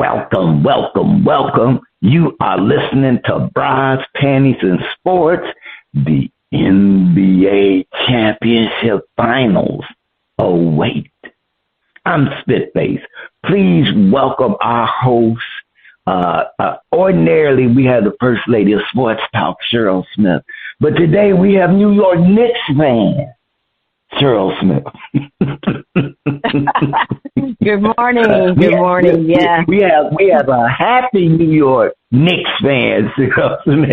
Welcome, welcome, welcome. You are listening to Bras, Panties, and Sports, the NBA Championship Finals await. I'm Spitface. Please welcome our host. Ordinarily, we have the First Lady of Sports Talk, Cheryl Smith. But today we have New York Knicks fan, Cheryl Smith. Good morning. Good morning. Yeah. We have a happy New York Knicks fan, Cheryl Smith.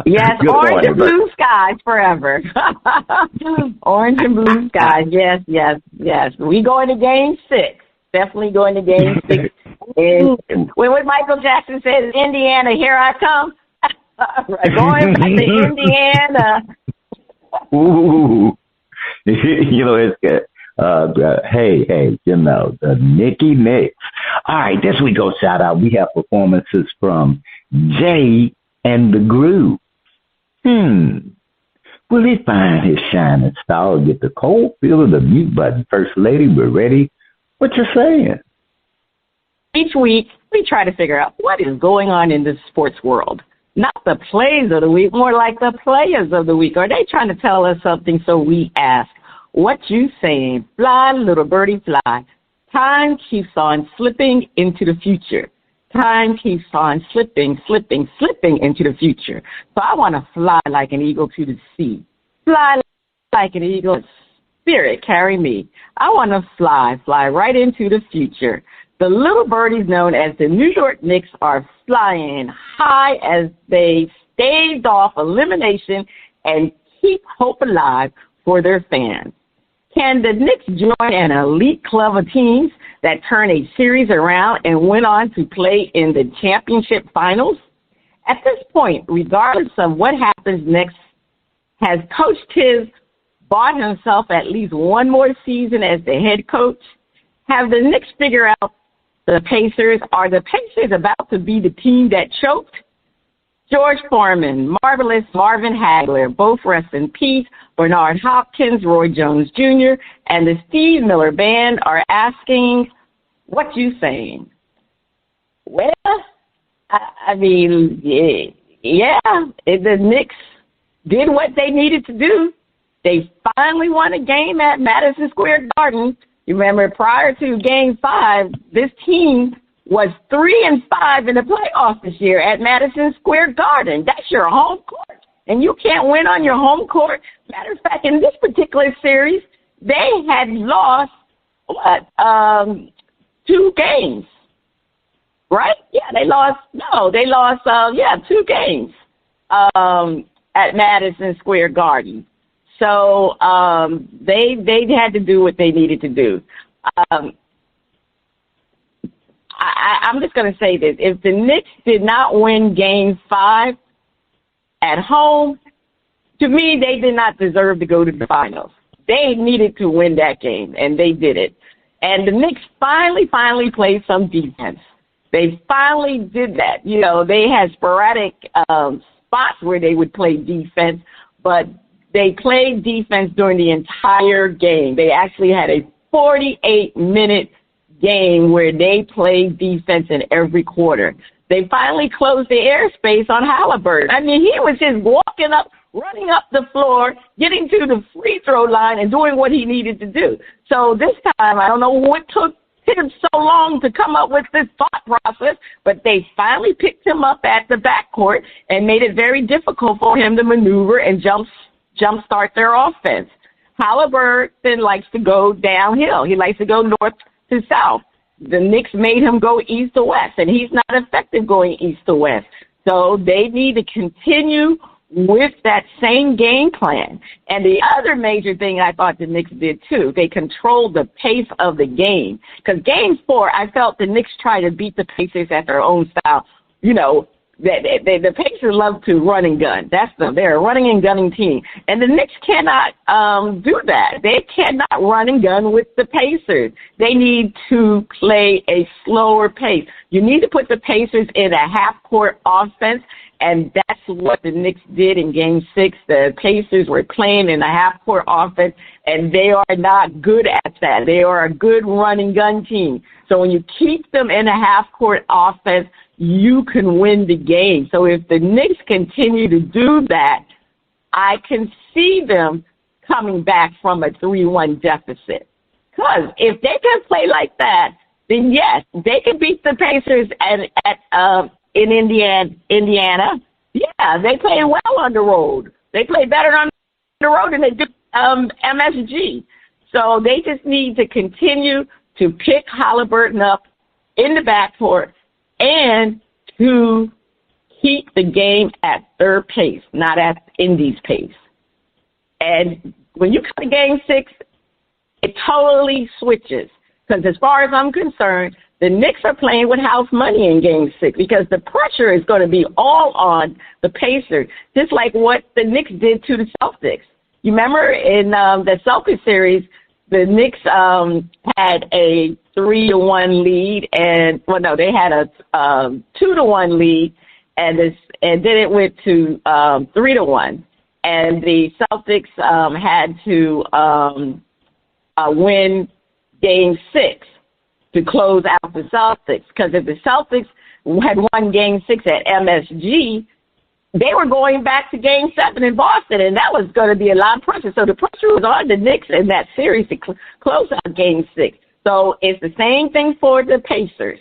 Yes, Good orange morning, and blue skies forever. Orange and blue skies. Yes. We going to game 6. Definitely going to game 6. And when what Michael Jackson says, Indiana, here I come. Going back to Indiana. Ooh. It's good. Hey, the Nicky Knicks. All right, this week go shout out. We have performances from Jay and the Groove. Will he find his shining star or get the cold feel of the mute button? First Lady, we're ready. What you saying? Each week, we try to figure out what is going on in the sports world. Not the plays of the week, more like the players of the week. Are they trying to tell us something? So we ask, what you saying? Fly, little birdie, fly. Time keeps on slipping into the future. Time keeps on slipping into the future. So I want to fly like an eagle to the sea. Fly like an eagle. Spirit, carry me. I want to fly right into the future. The little birdies known as the New York Knicks are flying high as they staved off elimination and keep hope alive for their fans. Can the Knicks join an elite club of teams that turn a series around and went on to play in the championship finals? At this point, regardless of what happens next, has Coach Tiz bought himself at least one more season as the head coach? Have the Knicks figured out the Pacers? Are the Pacers about to be the team that choked? George Foreman, Marvelous Marvin Hagler, both rest in peace. Bernard Hopkins, Roy Jones Jr., and the Steve Miller Band are asking, what you saying? Well, the Knicks did what they needed to do. They finally won a game at Madison Square Garden. You remember, prior to Game 5, this team was 3-5 in the playoffs this year at Madison Square Garden. That's your home court, and you can't win on your home court. Matter of fact, in this particular series, they had lost, 2 games, right? Yeah, they lost 2 games at Madison Square Garden. So they had to do what they needed to do. I'm just going to say this. If the Knicks did not win Game 5 at home, to me, they did not deserve to go to the finals. They needed to win that game, and they did it. And the Knicks finally played some defense. They finally did that. You know, they had sporadic spots where they would play defense, but they played defense during the entire game. They actually had a 48-minute game where they played defense in every quarter. They finally closed the airspace on Halliburton. I mean, he was just running up the floor, getting to the free throw line and doing what he needed to do. So this time, I don't know what took him so long to come up with this thought process, but they finally picked him up at the backcourt and made it very difficult for him to maneuver and jumpstart their offense. Halliburton likes to go downhill. He likes to go north to south. The Knicks made him go east to west, and he's not effective going east to west. So they need to continue with that same game plan. And the other major thing I thought the Knicks did, too, they controlled the pace of the game. Because Game 4, I felt the Knicks tried to beat the Pacers at their own style. You know, the Pacers love to run and gun. They're a running and gunning team. And the Knicks cannot do that. They cannot run and gun with the Pacers. They need to play a slower pace. You need to put the Pacers in a half-court offense And that's what the Knicks did in Game 6. The Pacers were playing in a half-court offense, and they are not good at that. They are a good run-and-gun team. So when you keep them in a half-court offense, you can win the game. So if the Knicks continue to do that, I can see them coming back from a 3-1 deficit. Because if they can play like that, then yes, they can beat the Pacers in Indiana. Yeah, they play well on the road. They play better on the road than they do MSG. So they just need to continue to pick Halliburton up in the backcourt and to keep the game at their pace, not at Indy's pace. And when you come to Game 6, it totally switches. Because as far as I'm concerned, the Knicks are playing with house money in Game 6 because the pressure is going to be all on the Pacers, just like what the Knicks did to the Celtics. You remember in the Celtics series, the Knicks had a 3-1 lead, they had a 2-1 lead, and then it went to 3-1, and the Celtics had to win Game 6 to close out the Celtics, because if the Celtics had won Game 6 at MSG, they were going back to Game 7 in Boston, and that was going to be a lot of pressure. So the pressure was on the Knicks in that series to close out Game 6. So it's the same thing for the Pacers.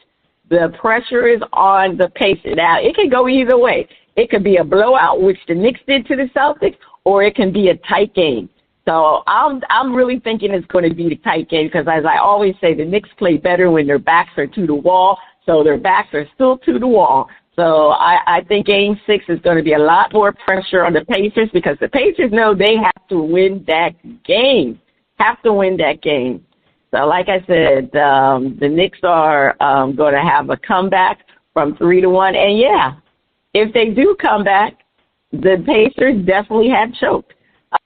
The pressure is on the Pacers. Now, it can go either way. It could be a blowout, which the Knicks did to the Celtics, or it can be a tight game. So I'm really thinking it's going to be the tight game because, as I always say, the Knicks play better when their backs are to the wall. So their backs are still to the wall. So I think Game 6 is going to be a lot more pressure on the Pacers because the Pacers know they have to win that game. So like I said, the Knicks are going to have a comeback from 3-1. And, yeah, if they do come back, the Pacers definitely have choked.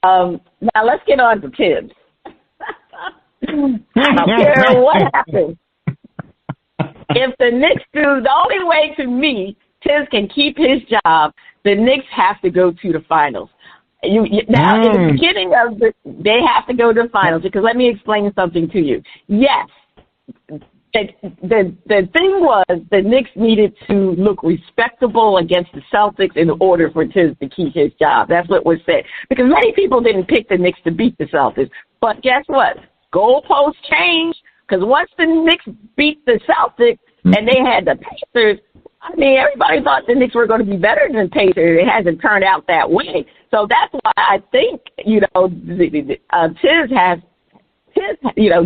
Now let's get on to Tibbs. I don't care what happens. If the Knicks do, the only way to me, Tibbs can keep his job, the Knicks have to go to the finals. Now, in the beginning of they have to go to the finals because let me explain something to you. Yes, the thing was the Knicks needed to look respectable against the Celtics in order for Tibbs to keep his job. That's what was said. Because many people didn't pick the Knicks to beat the Celtics. But guess what? Goalposts changed because once the Knicks beat the Celtics and they had the Pacers, I mean, everybody thought the Knicks were going to be better than the Pacers. It hasn't turned out that way. So that's why I think, Tibbs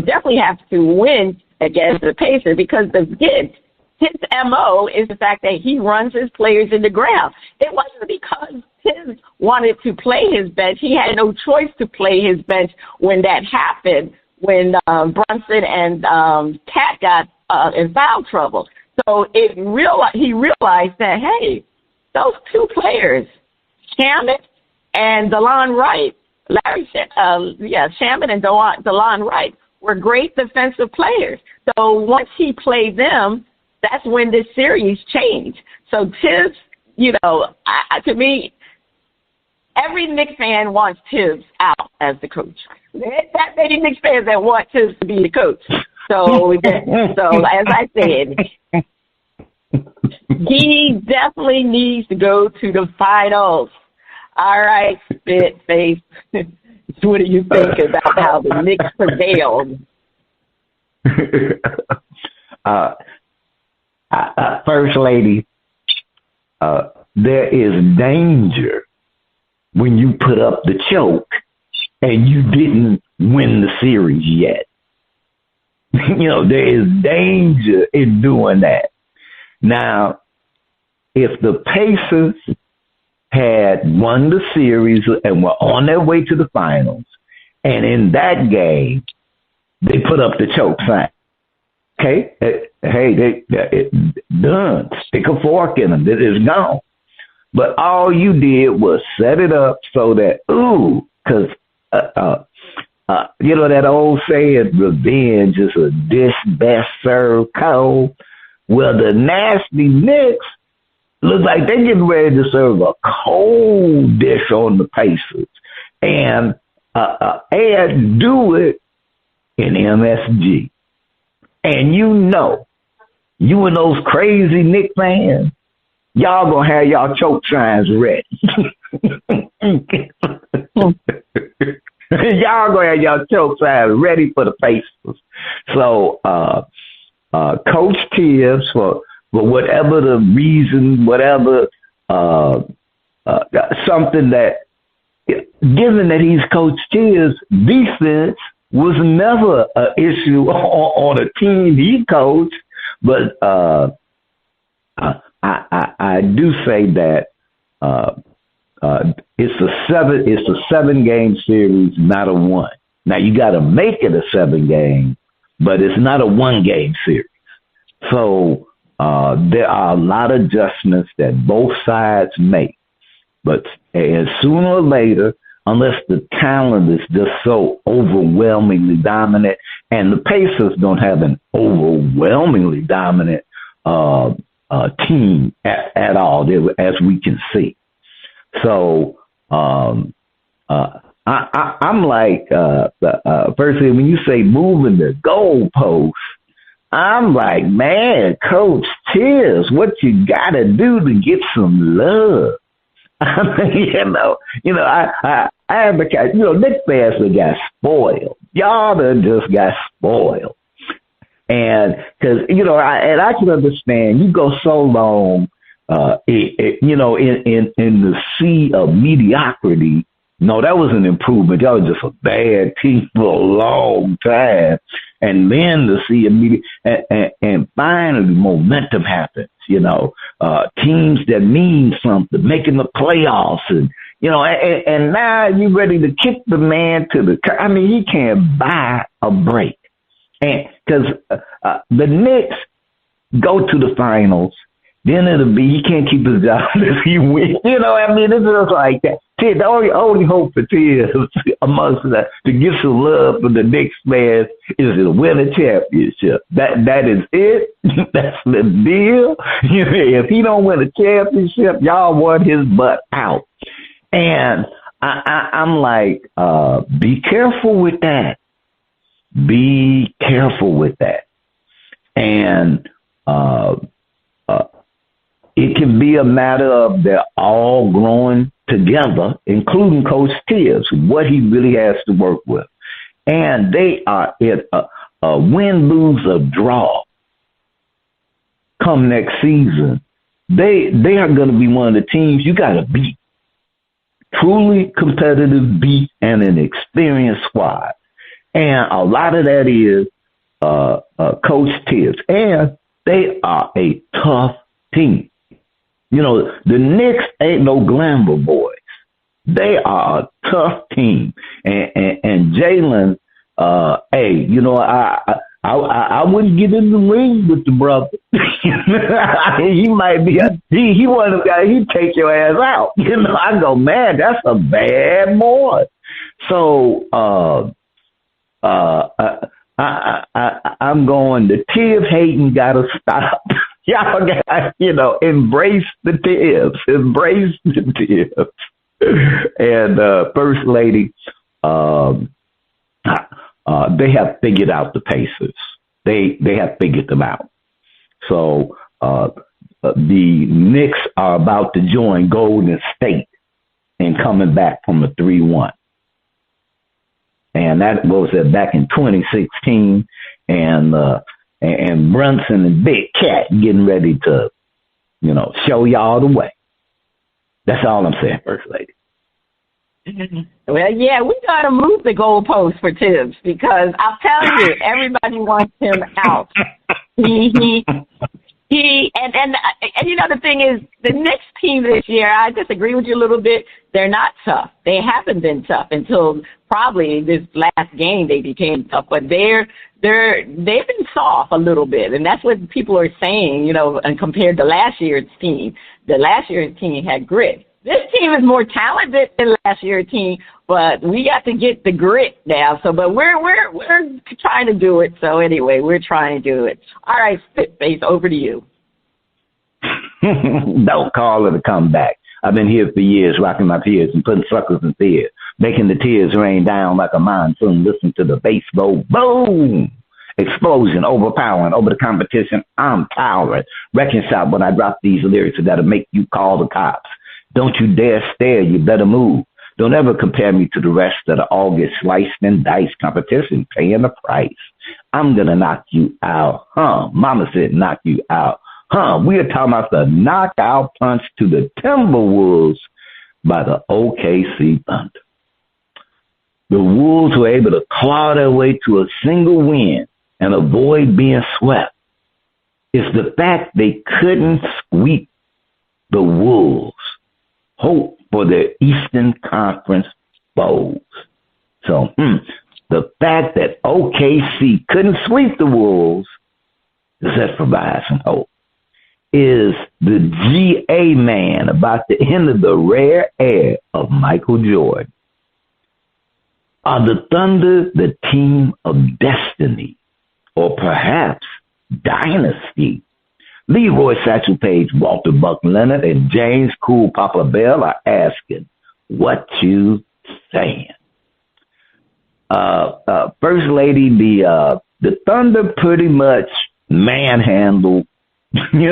definitely has to win against the Pacers because his MO is the fact that he runs his players in the ground. It wasn't because Tibbs wanted to play his bench. He had no choice to play his bench when that happened, when Brunson and Cat got in foul trouble. So he realized that, hey, those two players, Shamet and DeLon Wright, Shamet and DeLon Wright were great defensive players. So once he played them, that's when this series changed. So Tibbs, to me, every Knicks fan wants Tibbs out as the coach. That many Knicks fans that want Tibbs to be the coach. So as I said, he definitely needs to go to the finals. All right, Spitface. What do you think about how the Knicks prevailed? First Lady, there is danger when you put up the choke and you didn't win the series yet. There is danger in doing that. Now, if the Pacers had won the series and were on their way to the finals, and in that game, they put up the choke sign. Okay? Hey, done. Stick a fork in them. It is gone. But all you did was set it up so that, because, that old saying, revenge is a dish best served cold. Well, the nasty Knicks Looks like they're getting ready to serve a cold dish on the Pacers, and do it in MSG. And you and those crazy Knicks fans, y'all gonna have y'all choke signs ready. Y'all gonna have y'all choke signs ready for the Pacers. So, Coach Tibbs, for whatever the reason, whatever, something that, given that he's Coach Tibbs, defense was never an issue on a team he coached. But I do say that it's a 7-game series, not a 1. Now you got to make it a 7-game, but it's not a 1-game series. So there are a lot of adjustments that both sides make. But and sooner or later, unless the talent is just so overwhelmingly dominant, and the Pacers don't have an overwhelmingly dominant team at all, as we can see. So I'm like, personally, when you say moving the goalposts, I'm like, man, Coach Tibbs, what you got to do to get some love? I mean, I advocate, Knicks fans got spoiled. Y'all done just got spoiled. And because, I can understand you go so long, in the sea of mediocrity. No, that was an improvement. That was just a bad team for a long time. And then to see and finally momentum happens, teams that mean something, making the playoffs and now you ready to kick the man to he can't buy a break. And because the Knicks go to the finals, then it'll be he can't keep his job if he wins. It's just like that. The only hope for Tibbs amongst that to get some love from the Knicks fans is to win a championship. That is it. That's the deal. If he don't win a championship, y'all want his butt out. And I'm like, be careful with that. Be careful with that. And it can be a matter of they're all growing together, including Coach Tibbs, what he really has to work with. And they are at a win, lose, or draw come next season. They are going to be one of the teams you got to beat. Truly competitive beat and an experienced squad. And a lot of that is Coach Tibbs. And they are a tough team. The Knicks ain't no glamour boys. They are a tough team. And Jalen, I wouldn't get in the ring with the brother. He might be he one of the guys, he'd take your ass out. I go, man, that's a bad boy. So I'm going, the Tibbs hating gotta stop. Y'all got, embrace the Tibbs. Embrace the Tibbs. And First Lady, they have figured out the Pacers. They have figured them out. So the Knicks are about to join Golden State and coming back from a 3-1. And that was back in 2016. And Brunson and Big Cat getting ready to, show y'all the way. That's all I'm saying, First Lady. Well, yeah, we got to move the goalposts for Tibbs because I'll tell you, everybody wants him out. And the thing is, the Knicks team this year, I disagree with you a little bit. They're not tough. They haven't been tough until probably this last game they became tough. But they've been soft a little bit, and that's what people are saying. And compared to last year's team, the last year's team had grit. This team is more talented than last year's team, but we got to get the grit now. So, but we're trying to do it. So anyway, we're trying to do it. All right, Spitface, over to you. Don't call it a comeback. I've been here for years, rocking my tears and putting suckers in fear, making the tears rain down like a monsoon. Listen to the bass go boom. Explosion, overpowering, over the competition. I'm towering. Reconcile when I drop these lyrics that'll make you call the cops. Don't you dare stare. You better move. Don't ever compare me to the rest of the all get sliced and diced competition, paying the price. I'm gonna knock you out, huh? Mama said knock you out. Huh, we are talking about the knockout punch to the Timberwolves by the OKC Thunder. The Wolves were able to claw their way to a single win and avoid being swept. It's the fact they couldn't sweep the Wolves. Hope for their Eastern Conference foes. So, the fact that OKC couldn't sweep the Wolves, does that provide some hope? Is the GA man about to enter the rare air of Michael Jordan? Are the Thunder the team of destiny or perhaps dynasty? Leroy Satchel Page, Walter Buck Leonard, and James Cool Papa Bell are asking, what you saying? First Lady, the Thunder pretty much manhandled, I'll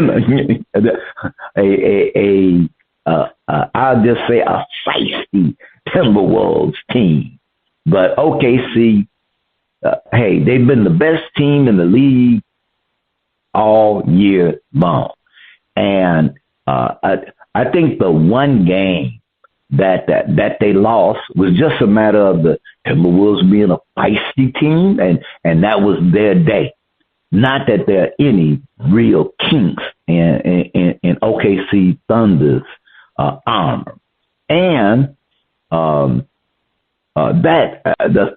just say a feisty Timberwolves team. But OKC, hey, they've been the best team in the league all year long. And I think the one game that they lost was just a matter of the Timberwolves being a feisty team, and that was their day. Not that there are any real kinks in OKC Thunder's armor. And the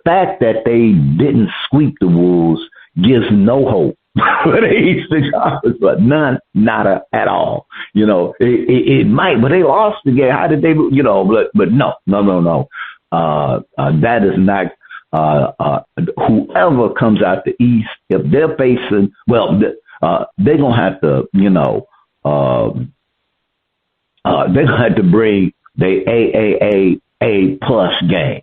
fact that they didn't sweep the Wolves gives no hope for the Eastern Conference, but nada at all. It might, but they lost the game. How did they? But no. That is not. Whoever comes out the East, if they're facing, they're gonna have to, they're gonna have to bring the A plus game,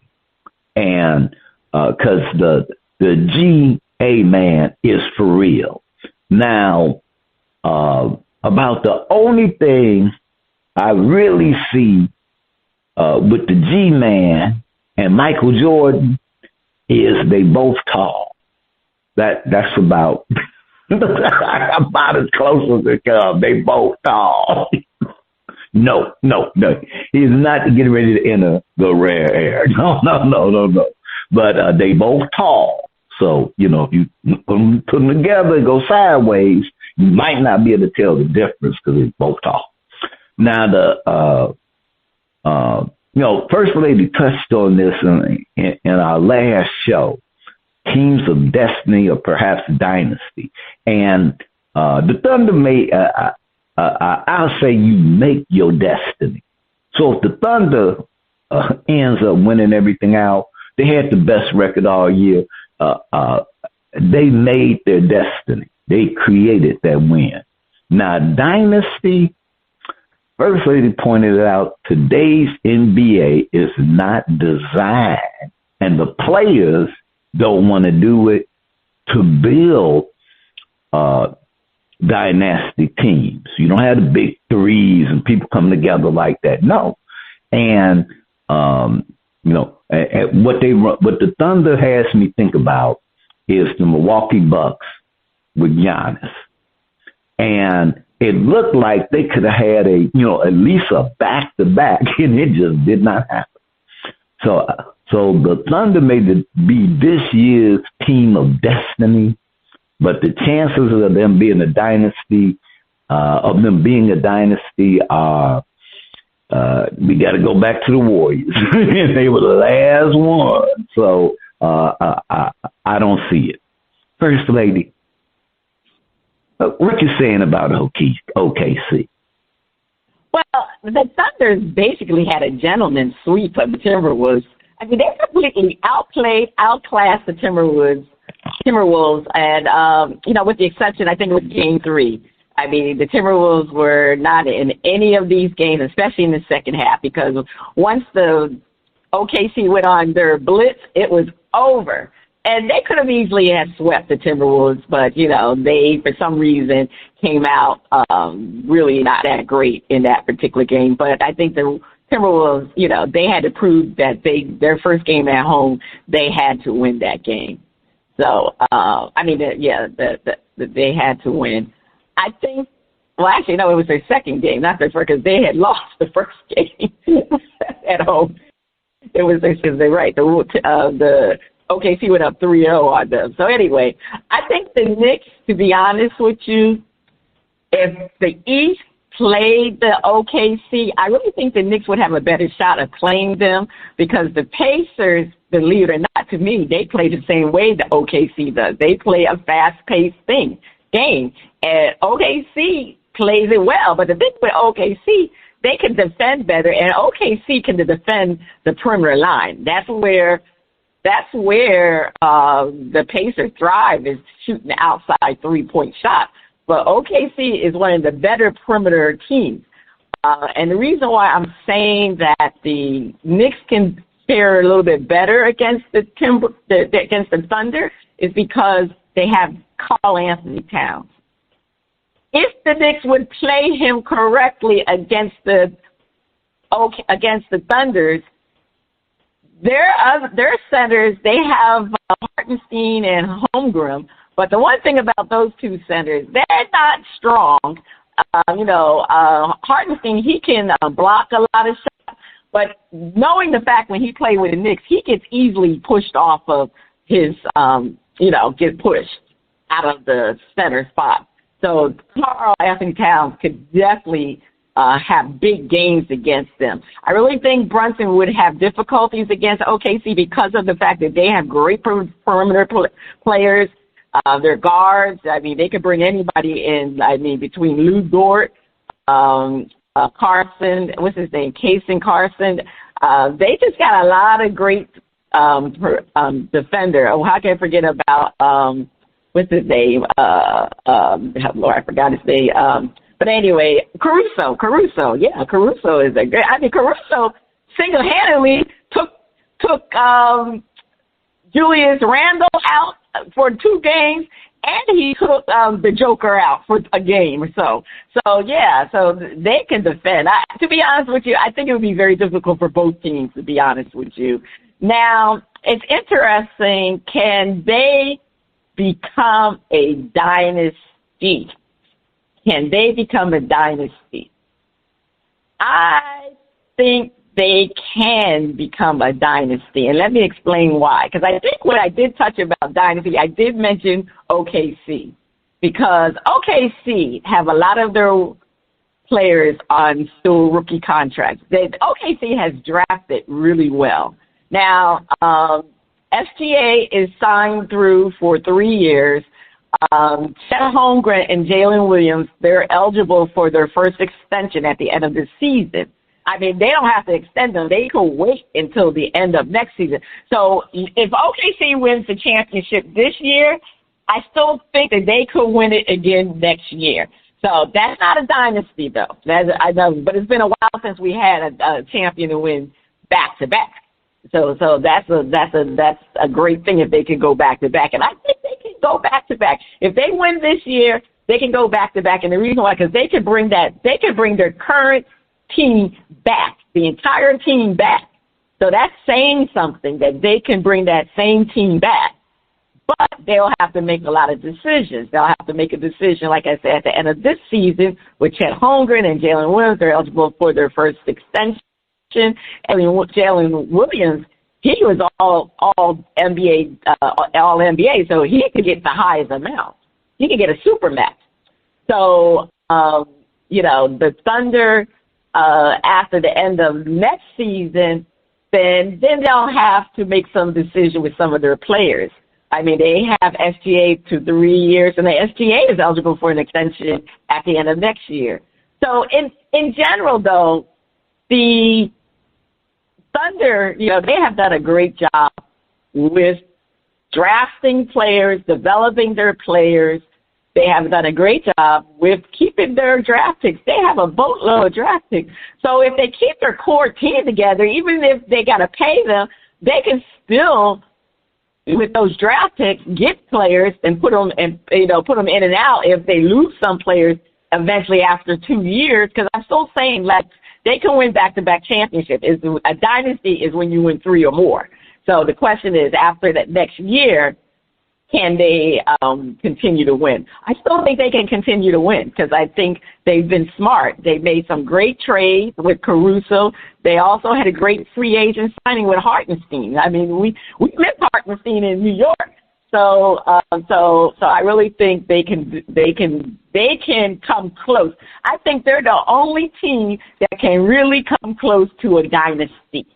and because the GA man is for real. Now, about the only thing I really see with the G man and Michael Jordan is they both tall. That's about as close as it comes. They both tall. No. He's not getting ready to enter the rare air. No. But they both tall. So, if you put them together and go sideways, you might not be able to tell the difference because they're both tall. Now, First Lady touched on this in our last show, teams of destiny or perhaps dynasty. And the Thunder I'll say you make your destiny. So if the Thunder ends up winning everything out, they had the best record all year. They made their destiny. They created that win. Now, dynasty, First Lady pointed out, today's NBA is not designed, and the players don't want to do it to build dynasty teams. You don't have the big threes and people come together like that. No. And, what the Thunder has me think about is the Milwaukee Bucks with Giannis. And it looked like they could have had at least a back-to-back, and it just did not happen. So the Thunder may be this year's team of destiny, but the chances of them being a dynasty, are, we got to go back to the Warriors. They were the last one. So I don't see it. First Lady, what you saying about OKC? Well, the Thunder basically had a gentleman's sweep of the Timberwolves. I mean, they completely outclassed the Timberwolves, and with the exception, I think it was Game 3. I mean, the Timberwolves were not in any of these games, especially in the second half, because once the OKC went on their blitz, it was over. And they could have easily have swept the Timberwolves, but, they, for some reason, came out really not that great in that particular game. But I think the Timberwolves, they had to prove that their first game at home, they had to win that game. So, they had to win. I think, well, actually, no, it was their second game, not their first, because they had lost the first game at home. It was they're right. The OKC went up 3-0 on them. So anyway, I think the Knicks, to be honest with you, if the East played the OKC, I really think the Knicks would have a better shot of playing them, because the Pacers, believe it or not, to me, they play the same way the OKC does. They play a fast-paced game, and OKC plays it well. But the thing with OKC, they can defend better, and OKC can defend the perimeter line. That's where the Pacers thrive, is shooting outside three-point shots. But OKC is one of the better perimeter teams. And the reason why I'm saying that the Knicks can fare a little bit better against against the Thunder is because they have Karl Anthony Towns. If the Knicks would play him correctly against the Thunders, their centers, they have Hartenstein and Holmgren. But the one thing about those two centers, they're not strong. Hartenstein, he can block a lot of shots. But knowing the fact when he played with the Knicks, he gets easily pushed off of his, get pushed out of the center spot. So Karl Anthony Towns could definitely have big games against them. I really think Brunson would have difficulties against OKC because of the fact that they have great perimeter players. Their guards, I mean, they could bring anybody in. I mean, between Lou Dort, Carson, what's his name, Kaysen Carson. They just got a lot of great defender. Oh, how can I forget about what's his name? Lord, I forgot his name. But anyway, Caruso. Yeah, Caruso is a great. I mean, Caruso single-handedly took Julius Randle out for 2 games, and he took the Joker out for a game or so. So they can defend. To be honest with you, I think it would be very difficult for both teams, to be honest with you. Now, it's interesting. Can they become a dynasty? Can they become a dynasty? I think they can become a dynasty, and let me explain why. Because I think when I did touch about dynasty, I did mention OKC, because OKC have a lot of their players on still rookie contracts. OKC has drafted really well. Now, SGA is signed through for 3 years. Chet Holmgren and Jalen Williams, they're eligible for their first extension at the end of the season. I mean, they don't have to extend them. They can wait until the end of next season. So if OKC wins the championship this year, I still think that they could win it again next year. So that's not a dynasty, though. I know, but it's been a while since we had a champion to win back-to-back. So that's a great thing if they can go back-to-back. And I think they can go back-to-back. If they win this year, they can go back-to-back. And the reason why, because they can bring their current team back, the entire team back. So that's saying something, that they can bring that same team back. But they'll have to make a lot of decisions. They'll have to make a decision, like I said, at the end of this season, with Chet Holmgren and Jalen Williams. They're eligible for their first extension. And Jalen Williams, he was all NBA, all NBA, so he could get the highest amount. He could get a super max. So, the Thunder, after the end of next season, then they'll have to make some decision with some of their players. I mean, they have SGA to 3 years, and the SGA is eligible for an extension at the end of next year. So in general, though, the Thunder, they have done a great job with drafting players, developing their players. they have done a great job with keeping their draft picks. They have a boatload of draft picks. So if they keep their core team together, even if they got to pay them, they can still, with those draft picks, get players and put them in and out if they lose some players eventually after 2 years. Because I'm still saying, like, they can win back-to-back championships. A dynasty is when you win 3 or more. So the question is, after that next year, can they continue to win? I still think they can continue to win because I think they've been smart. They've made some great trades with Caruso. They also had a great free agent signing with Hartenstein. I mean, we met Hartenstein in New York. So I really think they can come close. I think they're the only team that can really come close to a dynasty.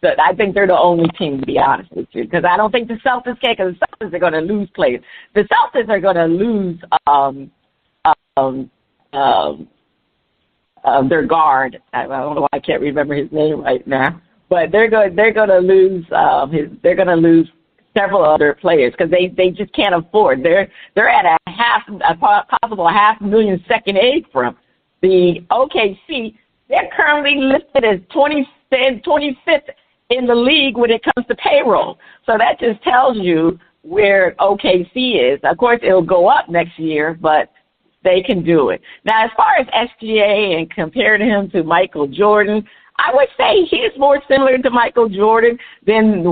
I think they're the only team, to be honest with you, because I don't think the Celtics can, because the Celtics are going to lose players. The Celtics are going to lose their guard. I don't know why I can't remember his name right now, but they're going to lose several other players because they just can't afford. They're at a possible $500,000 second aid from the OKC. They're currently listed as 25th in the league when it comes to payroll. So that just tells you where OKC is. Of course, it'll go up next year, but they can do it. Now, as far as SGA and comparing him to Michael Jordan, I would say he's more similar to Michael Jordan than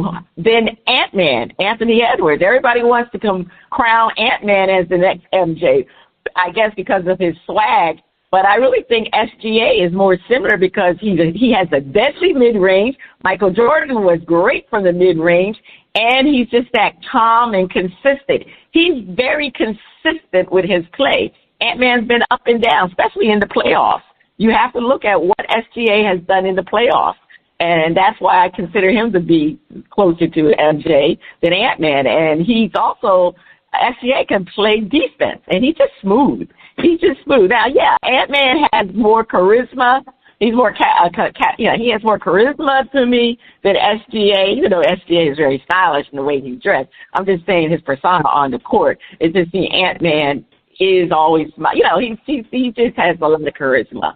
Ant-Man, Anthony Edwards. Everybody wants to crown Ant-Man as the next MJ, I guess because of his swag. But I really think SGA is more similar because he has a deadly mid-range. Michael Jordan was great from the mid-range, and he's just that calm and consistent. He's very consistent with his play. Ant-Man's been up and down, especially in the playoffs. You have to look at what SGA has done in the playoffs, and that's why I consider him to be closer to MJ than Ant-Man. And he's also SGA can play defense, and he's just smooth. He's just smooth. Now, yeah, Ant-Man has more charisma. He's more, he has more charisma to me than SGA. Even though SGA is very stylish in the way he's dressed, I'm just saying his persona on the court. It's just the Ant-Man is always, he just has a lot of charisma.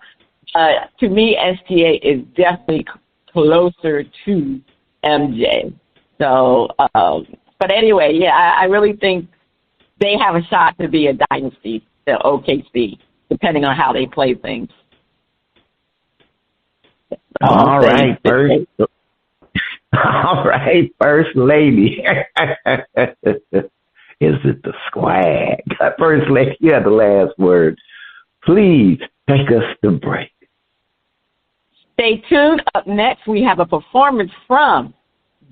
To me, SGA is definitely closer to MJ. So, but anyway, yeah, I really think they have a shot to be a dynasty, the OKC, depending on how they play things. All right, First Lady. Is it the swag? First Lady, you have the last word. Please take us to break. Stay tuned. Up next, we have a performance from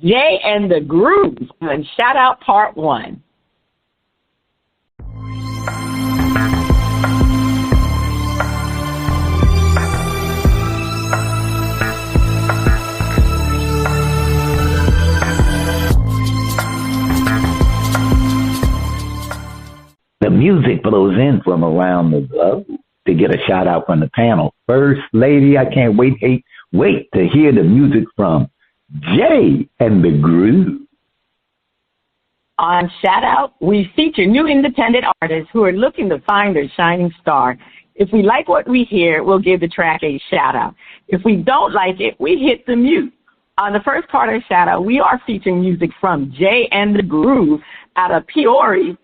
Jay and the Groove on Shout Out Part 1. The music flows in from around the globe to get a shout out from the panel. First Lady, I can't wait to hear the music from Jay and the Groove. On Shout Out, we feature new independent artists who are looking to find their shining star. If we like what we hear, we'll give the track a shout out. If we don't like it, we hit the mute. On the first part of the shout out, we are featuring music from Jay and the Groove out of Peoria,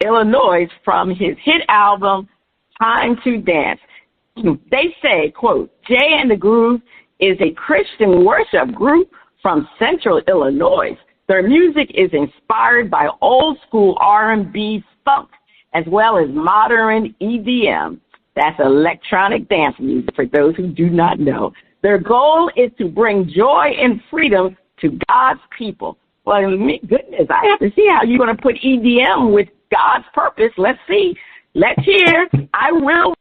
Illinois, from his hit album, Time to Dance. They say, quote, Jay and the Groove is a Christian worship group from Central Illinois. Their music is inspired by old school R&B funk, as well as modern EDM. That's electronic dance music for those who do not know. Their goal is to bring joy and freedom to God's people. Well, goodness, I have to see how you're going to put EDM with God's purpose. Let's see. Let's hear. I will.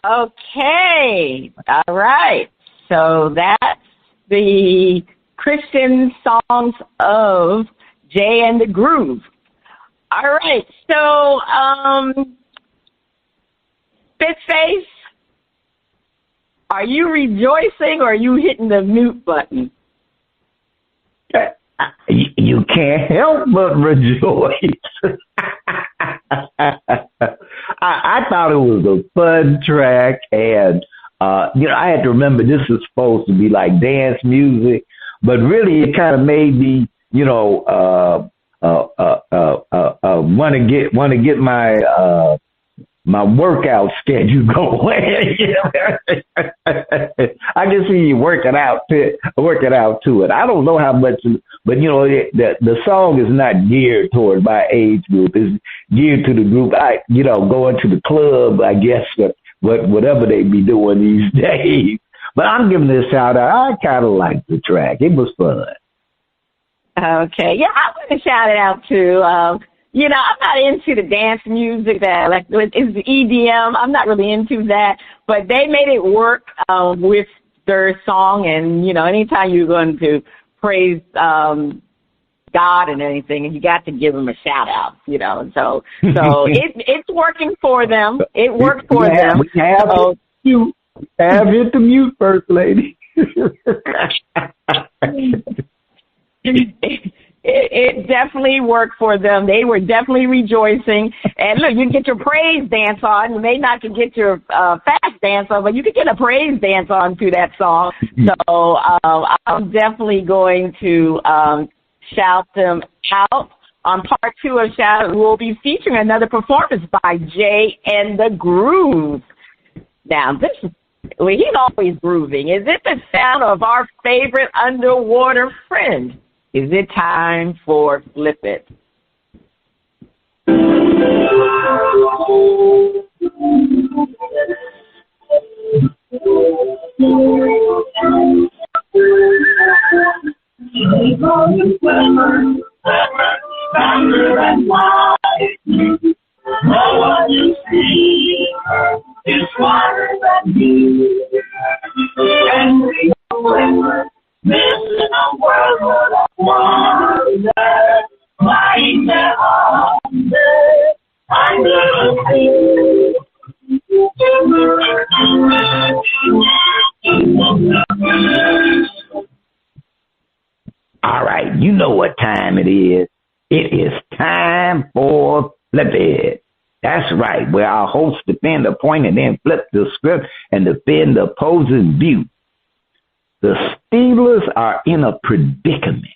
Okay. All right. So that's the Christian songs of Jay and the Groove. All right. So, Fitface, are you rejoicing or are you hitting the mute button? You can't help but rejoice. I thought it was a fun track, and I had to remember this is supposed to be like dance music, but really it kind of made me, want to get my workout schedule going. I can see you working out to it. I don't know how much, but the song is not geared toward my age group. It's geared to the group. Going to the club, I guess, whatever they be doing these days. But I'm giving this a shout out. I kind of liked the track. It was fun. Okay. Yeah, I'm going to shout it out too. I'm not into the dance music that is the EDM. I'm not really into that, but they made it work with their song. And anytime you're going to praise God and anything, and you got to give them a shout out. So it's working for them. It worked for them. We have hit the mute, First Lady. It definitely worked for them. They were definitely rejoicing. And look, you can get your praise dance on. You may not can get your fast dance on, but you can get a praise dance on to that song. So I'm definitely going to shout them out. On part 2 of Shout, we'll be featuring another performance by Jay and the Groove. Now, he's always grooving. Is it the sound of our favorite underwater friend? Is it time for Flip It? What you see is smarter than you, and we are missing a world of wonder, lying there under the sea. All right, you know what time it is. It is time for Flip It. That's right, where our hosts defend a point and then flip the script and defend the opposing view. The Steelers are in a predicament.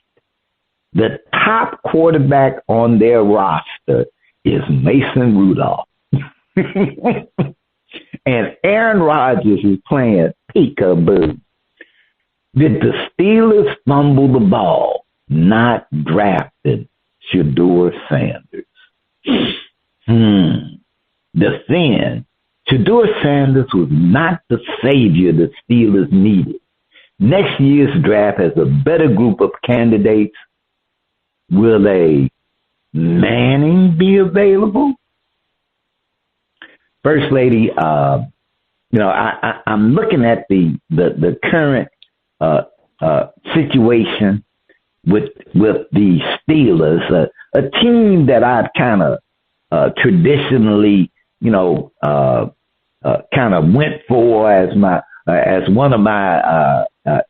The top quarterback on their roster is Mason Rudolph. And Aaron Rodgers is playing peekaboo. Did the Steelers fumble the ball, not drafting Shedeur Sanders? Defend. Shedeur Sanders was not the savior the Steelers needed. Next year's draft has a better group of candidates. Will a Manning be available? First Lady, I'm looking at the current situation with the Steelers, a team that I've kind of traditionally, kind of went for as one of my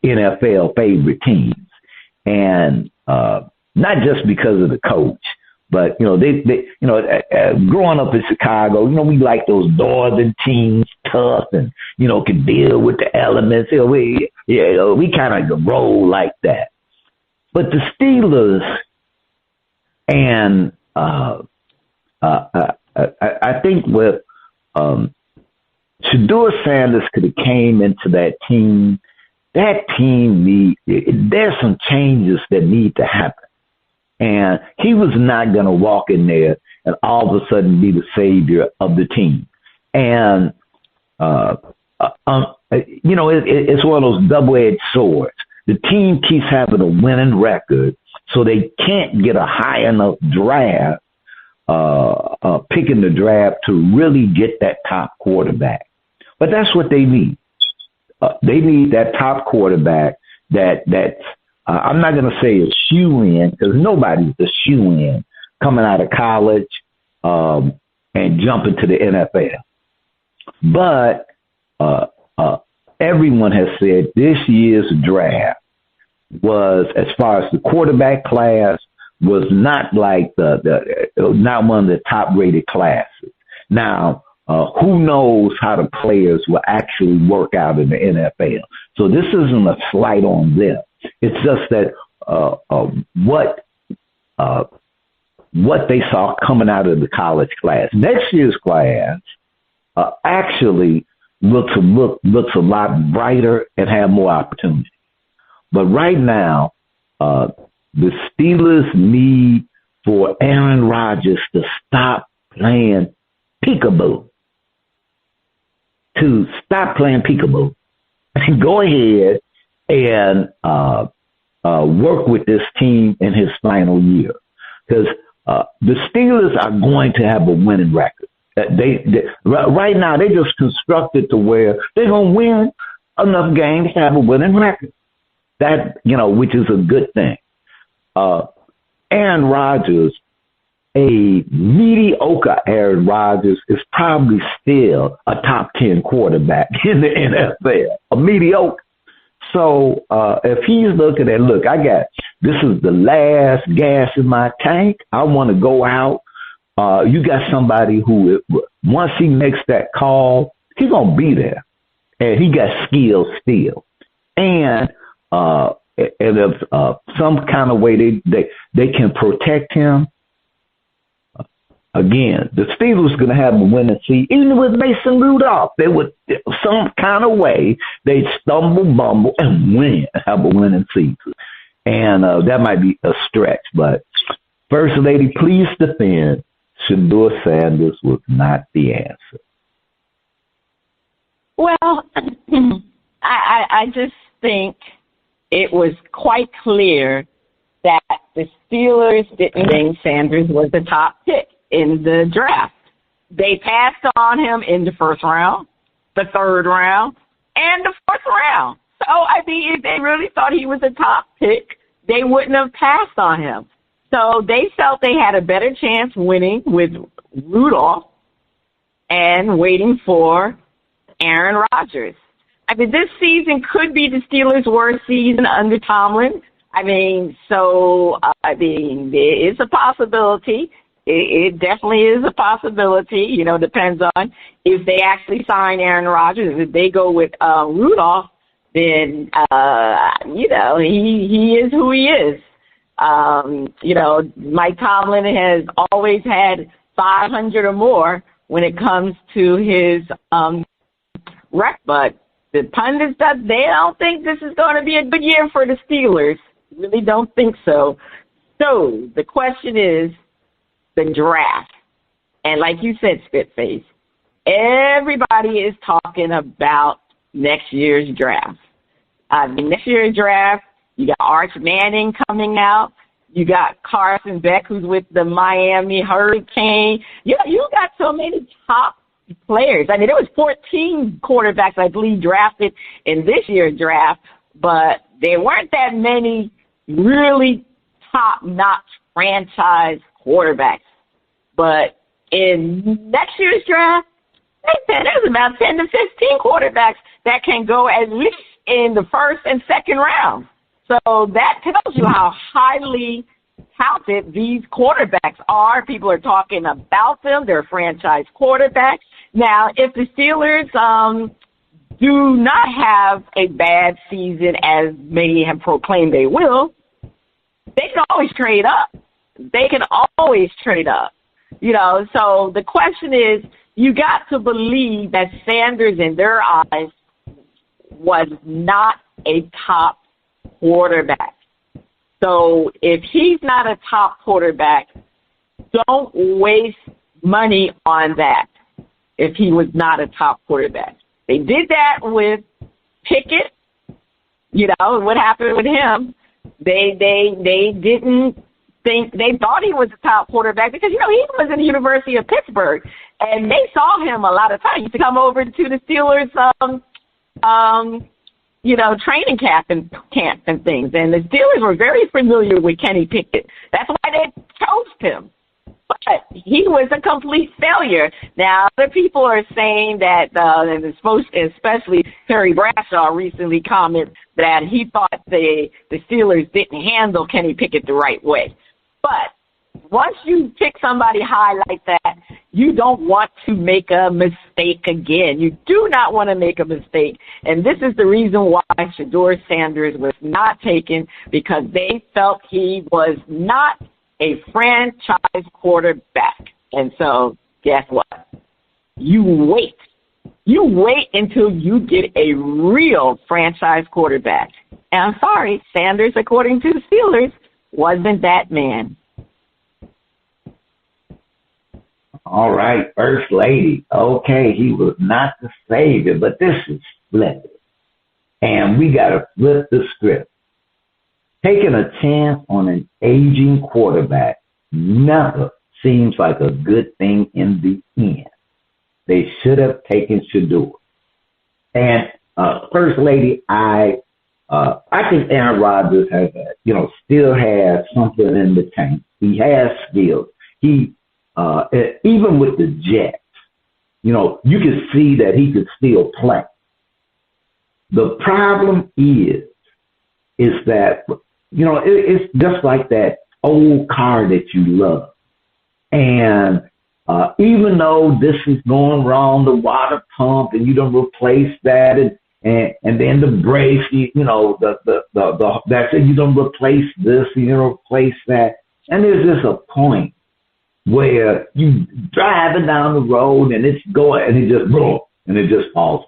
NFL favorite teams, and not just because of the coach, but they growing up in Chicago, we like those northern teams, tough and can deal with the elements. We kind of roll like that. But the Steelers and I think with Shedeur Sanders could have came into that team. That team there's some changes that need to happen. And he was not going to walk in there and all of a sudden be the savior of the team. And, it's one of those double-edged swords. The team keeps having a winning record, so they can't get a high enough draft, pick in the draft to really get that top quarterback. But that's what they need. They need that top quarterback that I'm not going to say a shoe in because nobody's a shoe in coming out of college and jumping to the NFL. But everyone has said this year's draft was, as far as the quarterback class, was not like not one of the top rated classes. Now, who knows how the players will actually work out in the NFL? So this isn't a slight on them. It's just that what they saw coming out of the college class. Next year's class actually looks a lot brighter and have more opportunity. But right now, the Steelers need for Aaron Rodgers to stop playing peekaboo. To stop playing peekaboo and go ahead and work with this team in his final year. Because the Steelers are going to have a winning record. Right now, they just constructed to where they're going to win enough games to have a winning record. That, which is a good thing. Aaron Rodgers, a mediocre Aaron Rodgers, is probably still a top 10 quarterback in the NFL. A mediocre. So if he's looking at, this is the last gas in my tank. I want to go out. You got somebody who, once he makes that call, he's going to be there. And he got skills still. And if some kind of way they can protect him, again, the Steelers going to have a winning season. Even with Mason Rudolph, they would, some kind of way, they'd stumble, bumble, and have a winning season. And that might be a stretch, but First Lady, please defend. Shedeur Sanders was not the answer. Well, I just think it was quite clear that the Steelers didn't think Sanders was the top pick in the draft. They passed on him in the first round, the third round, and the fourth round. So, if they really thought he was a top pick, they wouldn't have passed on him. So they felt they had a better chance winning with Rudolph and waiting for Aaron Rodgers. This season could be the Steelers' worst season under Tomlin. There is a possibility. It definitely is a possibility. Depends on if they actually sign Aaron Rodgers. If they go with Rudolph, then, he is who he is. Mike Tomlin has always had 500 or more when it comes to his rec, but the pundits, they don't think this is going to be a good year for the Steelers. Really don't think so. So the question is the draft. And like you said, Spitface, everybody is talking about next year's draft. Next year's draft, you got Arch Manning coming out. You got Carson Beck, who's with the Miami Hurricane. You got so many top players. There was 14 quarterbacks, I believe, drafted in this year's draft, but there weren't that many really top-notch franchise quarterbacks. But in next year's draft, they said there's about 10 to 15 quarterbacks that can go at least in the first and second round. So that tells you how highly talented these quarterbacks are. People are talking about them. They're franchise quarterbacks. Now, if the Steelers do not have a bad season, as many have proclaimed they will, they can always trade up. They can always trade up. So the question is, you got to believe that Sanders, in their eyes, was not a top quarterback. So if he's not a top quarterback, don't waste money on that if he was not a top quarterback. They did that with Pickett. What happened with him? They didn't they thought he was a top quarterback because, he was in the University of Pittsburgh, and they saw him a lot of times. He used to come over to the Steelers, training camp and things. And the Steelers were very familiar with Kenny Pickett. That's why they chose him. But he was a complete failure. Now, other people are saying that, and especially Terry Bradshaw recently commented that he thought the Steelers didn't handle Kenny Pickett the right way. But once you pick somebody high like that, you don't want to make a mistake again. You do not want to make a mistake. And this is the reason why Shedeur Sanders was not taken, because they felt he was not a franchise quarterback. And so guess what? You wait. You wait until you get a real franchise quarterback. And I'm sorry, Sanders, according to the Steelers, wasn't that man. All right, First Lady. Okay, he was not the savior, but this is splendid. And we got to flip the script. Taking a chance on an aging quarterback never seems like a good thing in the end. They should have taken Shedeur. And First Lady, I think Aaron Rodgers has, still has something in the tank. He has skills. He even with the Jets, you can see that he could still play. The problem is that, it's just like that old car that you love. And even though this is going wrong, the water pump, and you don't replace that, and then the brakes, that's it, you don't replace this, you don't replace that. And there's just a point where you driving down the road and it's going, and it just boom, and it just falls.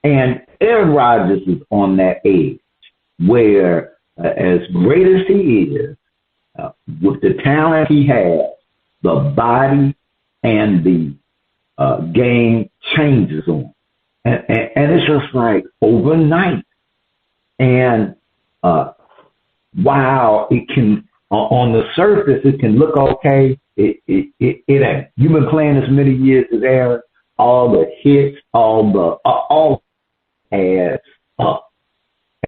And Aaron Rodgers is on that edge where, as great as he is, with the talent he has, the body and the game changes on him. And it's just like overnight. And while it can, on the surface, it can look okay, it ain't. You've been playing as many years as Aaron, all the hits, all adds up.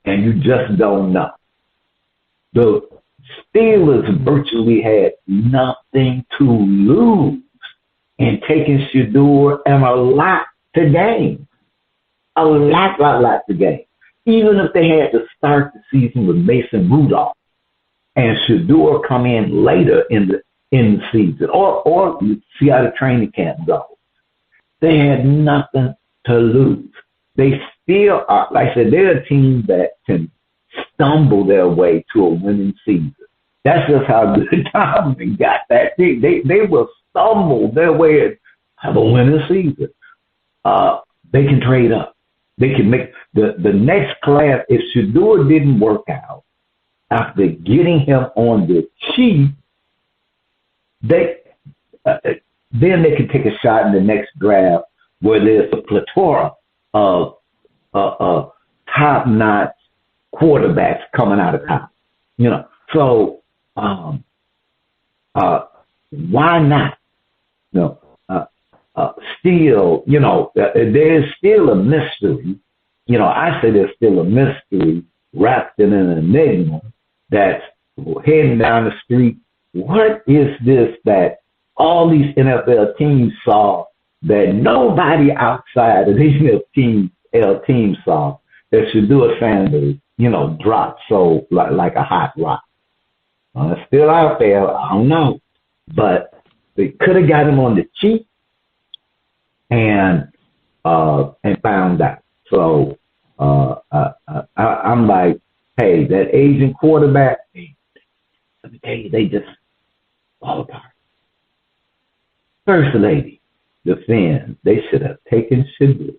And you just don't know. The Steelers virtually had nothing to lose in taking Shedeur, and a lot to gain. A lot to gain. Even if they had to start the season with Mason Rudolph and Shedeur come in later in the season, or see how the training camp goes, they had nothing to lose. They still are, like I said, they're a team that can stumble their way to a winning season. That's just how good Tomlin got that. They will stumble their way to have a winning season. They can trade up. They can make the next class. If Shedeur didn't work out after getting him on the cheap, then they can take a shot in the next draft where there's a plethora of top-notch quarterbacks coming out of top. So why not? Still, there's still a mystery. I say there's still a mystery wrapped in an enigma that's heading down the street. What is this that all these NFL teams saw that nobody outside of these NFL teams saw, that Shedeur Sanders, dropped so like a hot rock? It's still out there. I don't know. But they could have got him on the cheap and found out. So I'm like, hey, that Asian quarterback, let me tell you, they just fall apart. First Lady, defend. They should have taken Shedeur.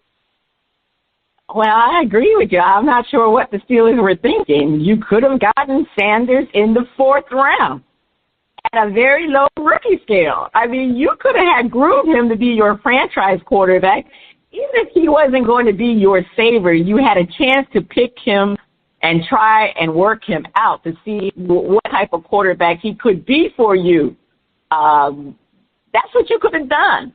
Well, I agree with you. I'm not sure what the Steelers were thinking. You could have gotten Sanders in the 4th round at a very low rookie scale. I mean, you could have had groomed him to be your franchise quarterback. Even if he wasn't going to be your savior, you had a chance to pick him and try and work him out to see what type of quarterback he could be for you. That's what you could have done.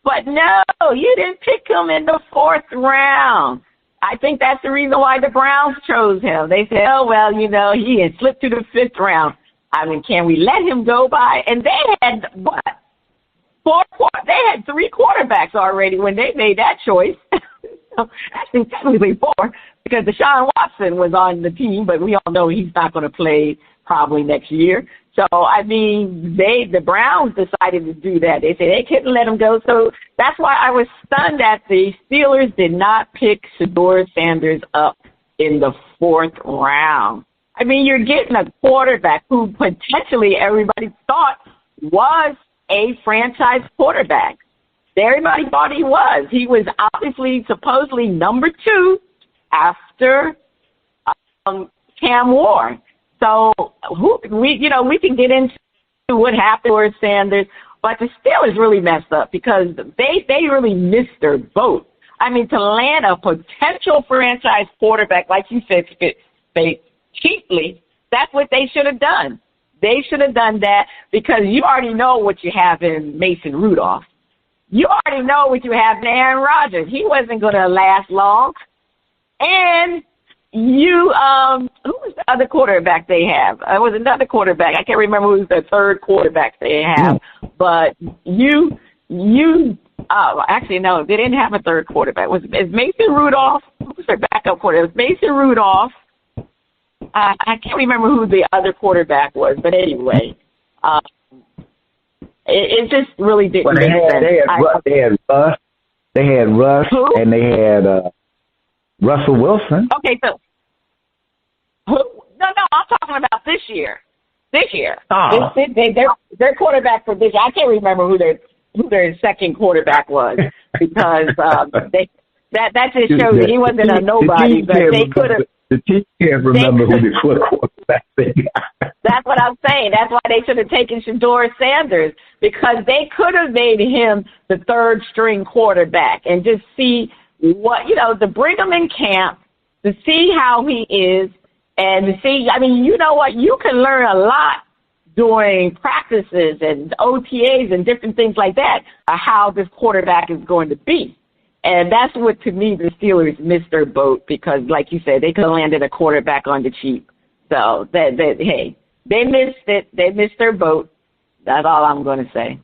But no, you didn't pick him in the 4th round. I think that's the reason why the Browns chose him. They said, oh, well, he had slipped to the 5th round. I mean, can we let him go by? And they had, what? They had 3 quarterbacks already when they made that choice. Actually, technically 4, because Deshaun Watson was on the team, but we all know he's not going to play probably next year. So, I mean, the Browns decided to do that. They said they couldn't let him go. So that's why I was stunned that the Steelers did not pick Shedeur Sanders up in the 4th round. I mean, you're getting a quarterback who potentially everybody thought was a franchise quarterback. Everybody thought he was. He was obviously, supposedly number 2 after Cam Ward. So we can get into what happened with Sanders, but the Steelers really messed up because they really missed their boat. I mean, to land a potential franchise quarterback, like you said, cheaply, that's what they should have done. They should have done that because you already know what you have in Mason Rudolph. You already know what you have in Aaron Rodgers. He wasn't going to last long. And who was the other quarterback they have? It was another quarterback. I can't remember who was the 3rd quarterback they have. But actually, no, they didn't have a 3rd quarterback. Is Mason Rudolph? Who was their backup quarterback? It was Mason Rudolph. I can't remember who the other quarterback was, but anyway, it just really didn't make sense. They had Russ, who? And they had Russell Wilson. Okay, so no, I'm talking about this year. Oh. Their quarterback for this year. I can't remember who their second quarterback was because that just shows that he wasn't a nobody, but they could have. The team can't remember who the quarterback they got. That's what I'm saying. That's why they should have taken Shedeur Sanders, because they could have made him the 3rd string quarterback and just see what, to bring him in camp, to see how he is, and to see, I mean, you know what? You can learn a lot during practices and OTAs and different things like that, how this quarterback is going to be. And that's what, to me, the Steelers missed their boat because, like you said, they could have landed a quarterback on the cheap. So, hey, they missed it. They missed their boat. That's all I'm going to say.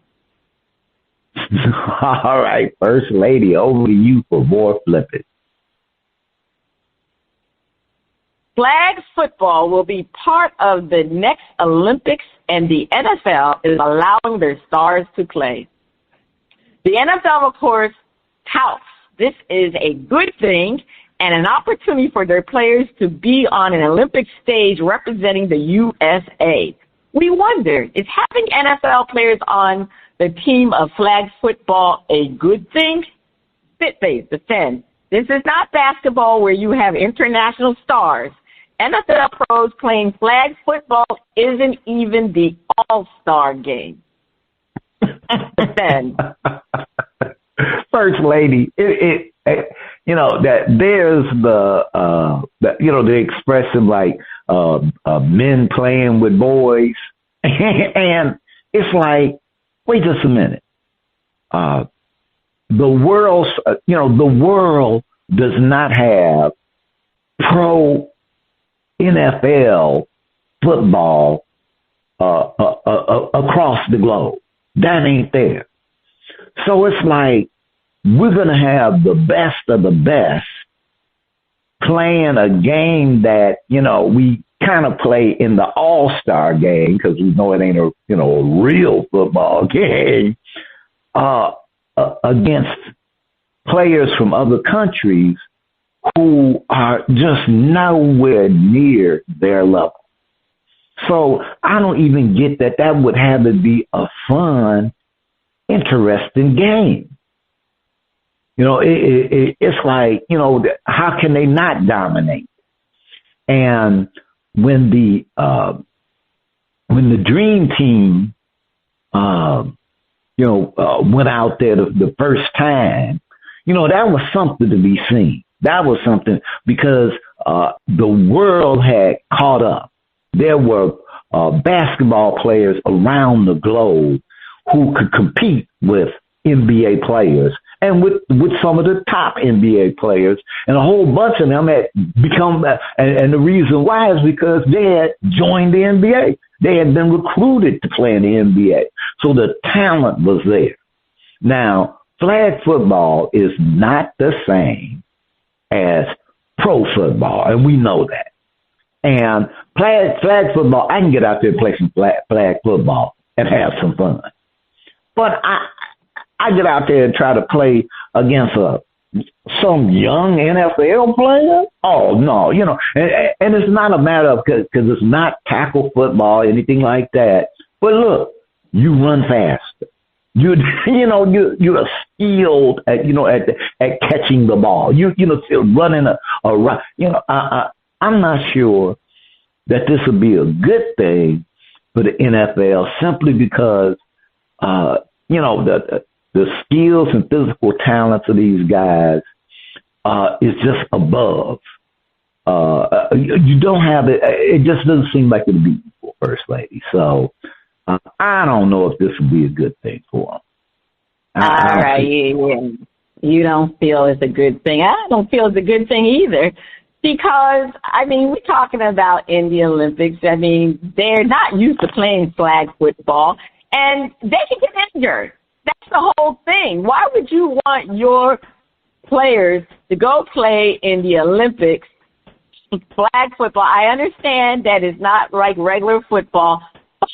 All right, First Lady, over to you for more flipping. Flag football will be part of the next Olympics, and the NFL is allowing their stars to play. The NFL, of course, touts this is a good thing and an opportunity for their players to be on an Olympic stage representing the USA. We wonder, is having NFL players on the team of flag football a good thing? Spitface, defend. This is not basketball where you have international stars. NFL pros playing flag football isn't even the all-star game. Defend. First Lady, that there's the expression like men playing with boys, and it's like, wait just a minute. The world does not have pro NFL football across the globe. That ain't there. So it's like we're going to have the best of the best playing a game that, we kind of play in the all-star game because we know it ain't a real football game against players from other countries who are just nowhere near their level. So I don't even get that. That would have to be a fun, interesting game. It's like, how can they not dominate? And when the dream team, went out there the first time, that was something to be seen. That was something because the world had caught up. There were basketball players around the globe who could compete with NBA players and with some of the top NBA players, and a whole bunch of them had become, and the reason why is because they had joined the NBA. They had been recruited to play in the NBA. So the talent was there. Now, flag football is not the same as pro football, and we know that. And flag football, I can get out there and play some flag football and have some fun. But I get out there and try to play against some young NFL player. Oh, no, and it's not a matter of, because it's not tackle football, anything like that. But look, you run faster. You're skilled at catching the ball. Still running I'm not sure that this would be a good thing for the NFL simply because, the skills and physical talents of these guys is just above. You don't have it. It just doesn't seem like it'd be equal, First Lady. So I don't know if this would be a good thing for them. All right. You don't feel it's a good thing. I don't feel it's a good thing either. Because, we're talking about in the Olympics. They're not used to playing flag football, and they can get injured. That's the whole thing. Why would you want your players to go play in the Olympics flag football? I understand that it's not like regular football, but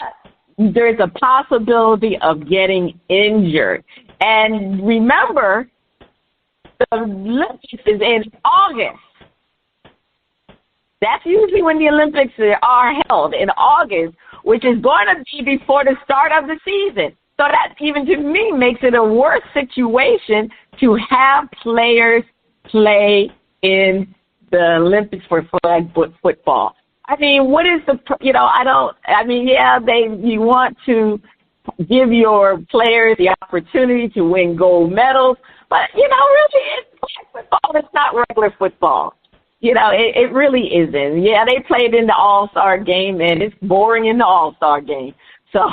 there's a possibility of getting injured. And remember, the Olympics is in August. That's usually when the Olympics are held, in August, which is going to be before the start of the season. So that even to me makes it a worse situation to have players play in the Olympics for flag football. What is you want to give your players the opportunity to win gold medals, but, really, flag football is not regular football. It really isn't. Yeah, they played in the All-Star game, and it's boring in the All-Star game. So,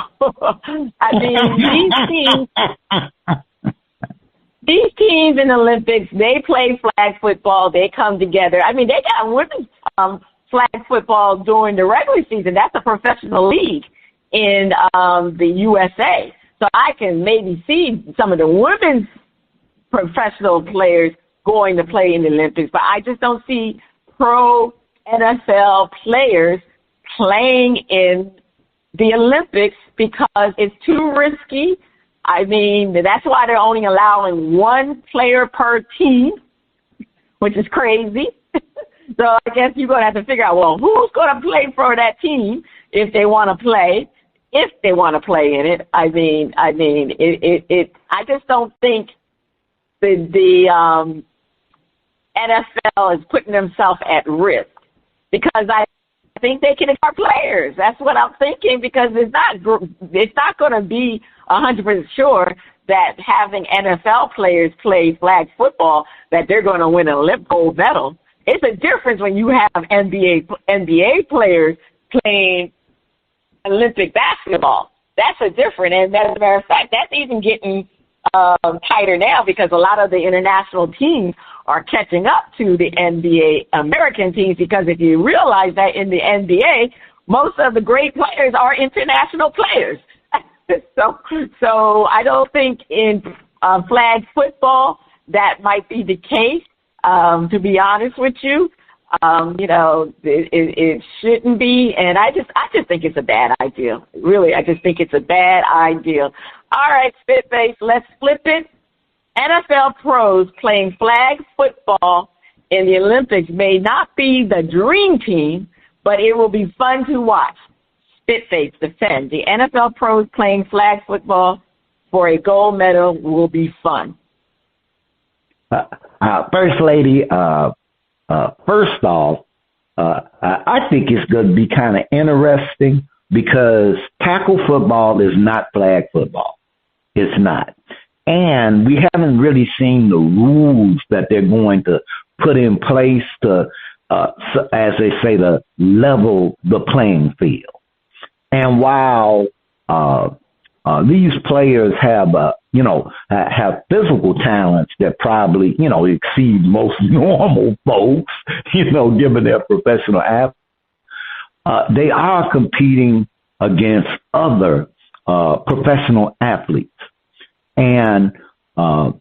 these teams in the Olympics, they play flag football. They come together. They got women's flag football during the regular season. That's a professional league in the USA. So I can maybe see some of the women's professional players going to play in the Olympics, but I just don't see pro NFL players playing in the Olympics because it's too risky. That's why they're only allowing one player per team, which is crazy. So I guess you're going to have to figure out, well, who's going to play for that team if they want to play in it. I just don't think the NFL is putting themselves at risk because I think they can acquire players. That's what I'm thinking because it's not going to be 100% sure that having NFL players play flag football that they're going to win an Olympic gold medal. It's a difference when you have NBA players playing Olympic basketball. That's a different, and as a matter of fact, that's even getting tighter now because a lot of the international teams are catching up to the NBA American teams because if you realize that in the NBA, most of the great players are international players. So I don't think in flag football that might be the case, to be honest with you. It shouldn't be, and I just think it's a bad idea. Really, I just think it's a bad idea. All right, Spitface, let's flip it. NFL pros playing flag football in the Olympics may not be the dream team, but it will be fun to watch. Spitface defend. The NFL pros playing flag football for a gold medal will be fun. First Lady, first off, I think it's going to be kind of interesting because tackle football is not flag football. It's not. And we haven't really seen the rules that they're going to put in place to so, as they say, to level the playing field. And while these players have, have physical talents that probably, exceed most normal folks, given their professional athletes, they are competing against other professional athletes. And and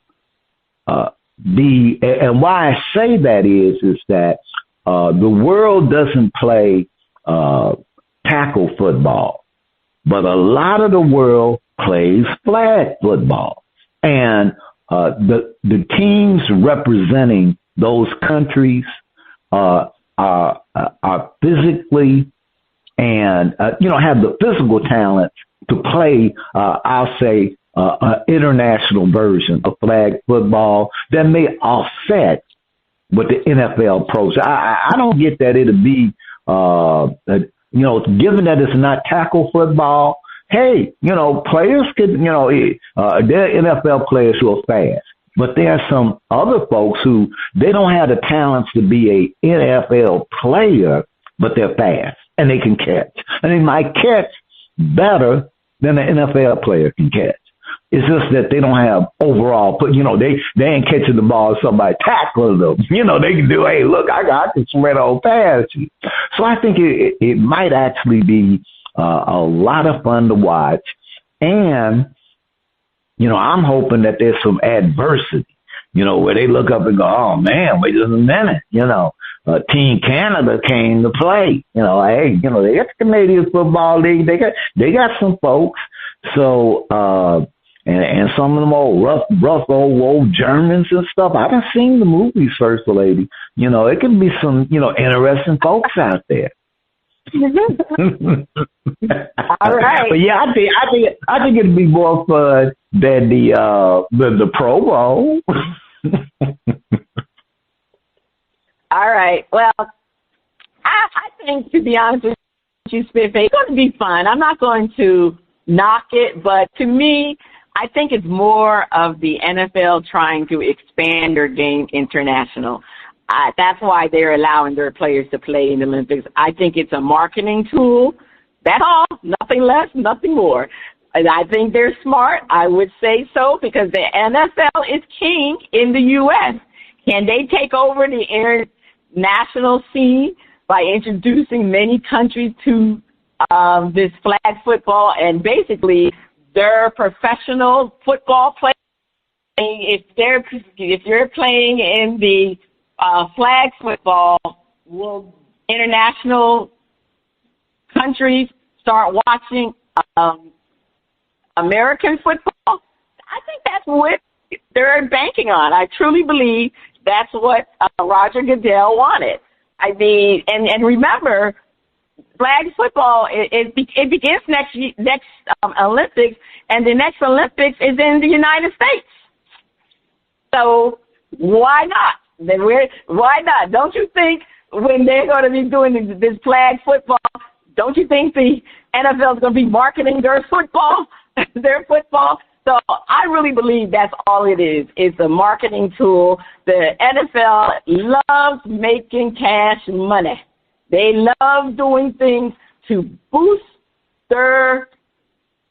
why I say that is that the world doesn't play tackle football, but a lot of the world plays flag football. And the teams representing those countries are physically and have the physical talent to play, I'll say, an international version of flag football that may offset what the NFL pros. I don't get that it'll be, given that it's not tackle football. Hey, players could, there are NFL players who are fast, but there are some other folks who they don't have the talents to be a NFL player, but they're fast and they can catch, and they might catch better than an NFL player can catch. It's just that they don't have overall, they ain't catching the ball, somebody tackling them. They can do, hey, look, I can spread on past you. So I think it might actually be a lot of fun to watch. And, I'm hoping that there's some adversity, where they look up and go, oh, man, wait just a minute, Team Canada came to play. Hey, they got the Canadian Football League. They got some folks. So, and some of them rough old Germans and stuff. I haven't seen the movies, First Lady. It can be some, interesting folks out there. All right. But yeah, I think it'd be more fun than the Pro Bowl. All right. Well, I think, to be honest with you, Spiff, it's going to be fun. I'm not going to knock it, but to me, I think it's more of the NFL trying to expand their game international. That's why they're allowing their players to play in the Olympics. I think it's a marketing tool. That's all. Nothing less, nothing more. And I think they're smart. I would say so, because the NFL is king in the U.S. Can they take over the international scene by introducing many countries to this flag football, and basically their professional football players? If you're playing in the flag football, will international countries start watching American football? I think that's what they're banking on. I truly believe that's what Roger Goodell wanted. I mean, and remember, flag football, it begins next Olympics, and the next Olympics is in the United States. So why not? Why not? Don't you think when they're going to be doing this flag football, don't you think the NFL is going to be marketing their football? So I really believe that's all it is. It's a marketing tool. The NFL loves making cash money. They love doing things to boost their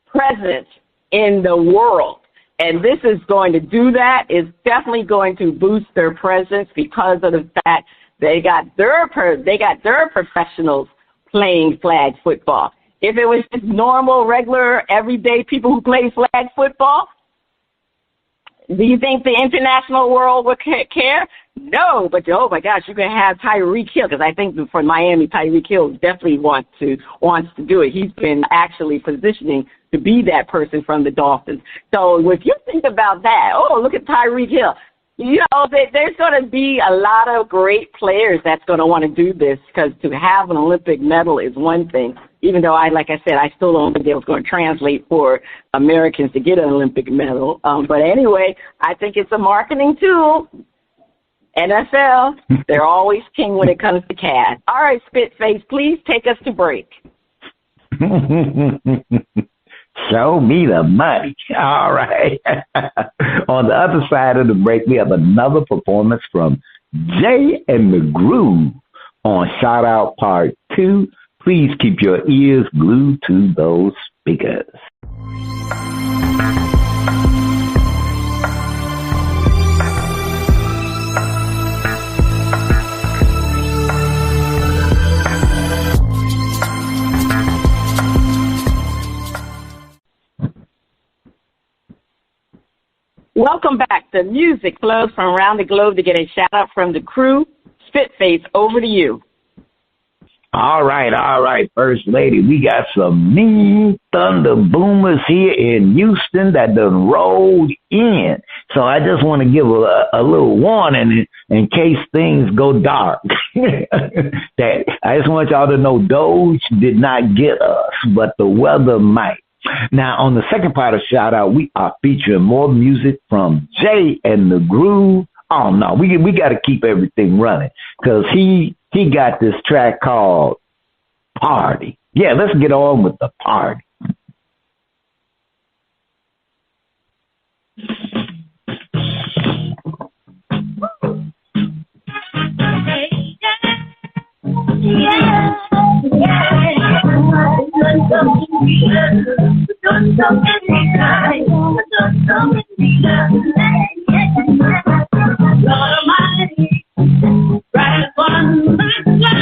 presence in the world. And this is going to do that. It's definitely going to boost their presence because of the fact they got their professionals playing flag football. If it was just normal, regular, everyday people who play flag football, do you think the international world would care? No, but oh my gosh, you can have Tyreek Hill, because I think for Miami, Tyreek Hill definitely wants to do it. He's been actually positioning to be that person from the Dolphins. So if you think about that, oh, look at Tyreek Hill. There's going to be a lot of great players that's going to want to do this, because to have an Olympic medal is one thing, even though like I said, I still don't think it was going to translate for Americans to get an Olympic medal. But anyway, I think it's a marketing tool. NFL, they're always king when it comes to cash. All right, Spitface, please take us to break. Show me the money. All right. On the other side of the break, we have another performance from Jay and the Groove on Shout Out Part 2. Please keep your ears glued to those speakers. Welcome back. The music flows from around the globe to get a shout out from the crew. Spitface, over to you. All right, First Lady. We got some mean thunder boomers here in Houston that done rolled in. So I just want to give a little warning in case things go dark. That I just want y'all to know Doge did not get us, but the weather might. Now, on the second part of Shout Out, we are featuring more music from Jay and the Groove. Oh, no, we got to keep everything running because he got this track called Party. Yeah, let's get on with the party. Lord Almighty, right one, let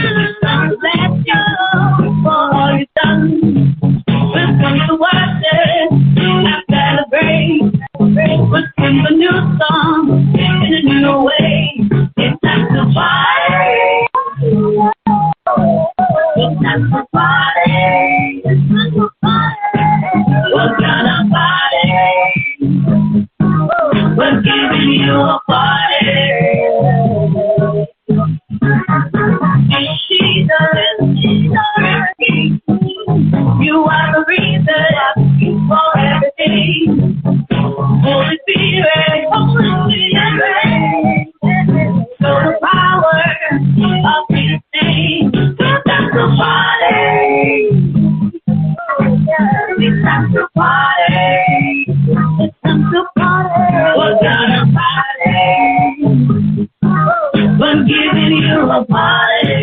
you for all you've done. We'll come to worship and celebrate. We'll sing a new song in a new way. It's time to party. It's time to party. It's time to party. We're gonna party. We're giving you a party. You are the reason for everything. Holy Spirit, so the power of His name. It's time to party. It's time to party. It's time to party. We're gonna party. We're giving you a party.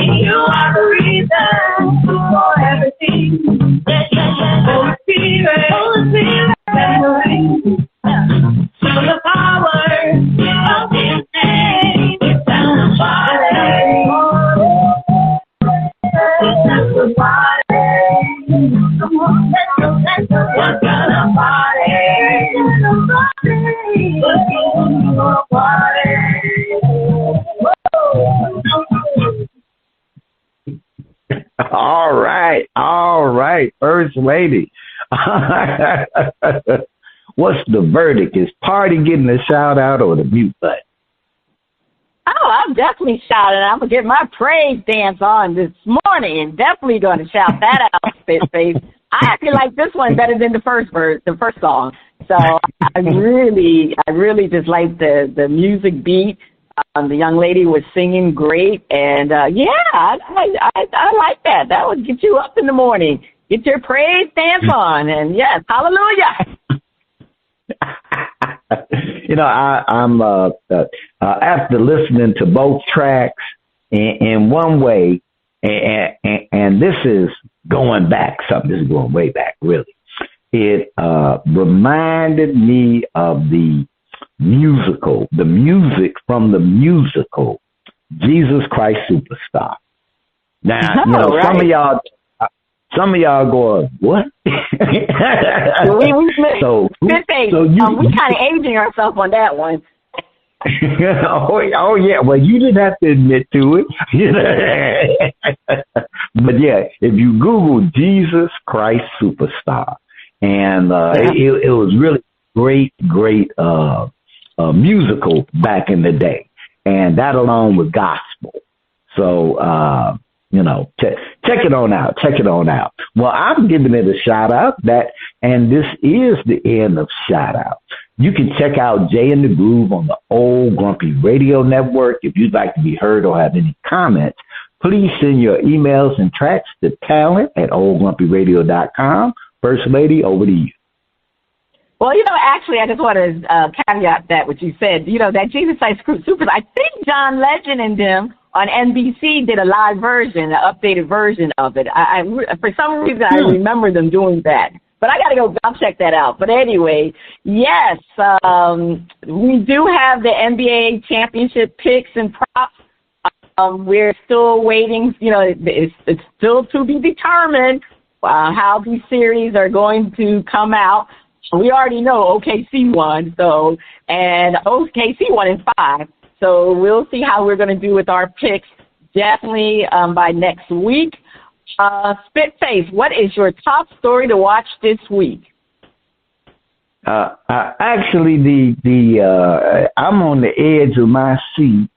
You are the reason for everything. Holy Spirit, so the power of His name. It's time to party. It's time to party. Come on, let's go. We're gonna party. We're gonna party. All right, First Lady. What's the verdict? Is Party getting a shout out or the mute button? Oh, I'm definitely shouting. I'm going to get my praise dance on this morning and definitely going to shout that out, Spitface. I actually like this one better than the first song. So I really just like the music beat. The young lady was singing great, and I like that. That would get you up in the morning. Get your praise dance on, and yes, hallelujah. I'm after listening to both tracks in one way, and this is going back. Something this is going way back, really. It reminded me of the music from the musical Jesus Christ Superstar. Now, right. Some of y'all going, what? we kind of aging ourselves on that one. oh yeah. Well, you didn't have to admit to it. But yeah, if you Google Jesus Christ Superstar, and it was really great musical back in the day, and that alone was gospel. So check it on out. Check it on out. Well, I'm giving it a shout out and this is the end of shout out. You can check out Jay and the Groove on the Old Grumpy Radio Network. If you'd like to be heard or have any comments, please send your emails and tracks to talent@oldgrumpyradio.com. First Lady, over to you. Well, actually, I just want to caveat that what you said. That Jesus Christ Super. I think John Legend and them on NBC did a live version, an updated version of it. I for some reason, I remember them doing that. But I got to go. I'll check that out. But anyway, yes, we do have the NBA championship picks and props. We're still waiting. It's still to be determined how these series are going to come out. We already know OKC won, and OKC won in 5. So we'll see how we're going to do with our picks definitely by next week. Spitface, what is your top story to watch this week? Actually, I'm on the edge of my seat,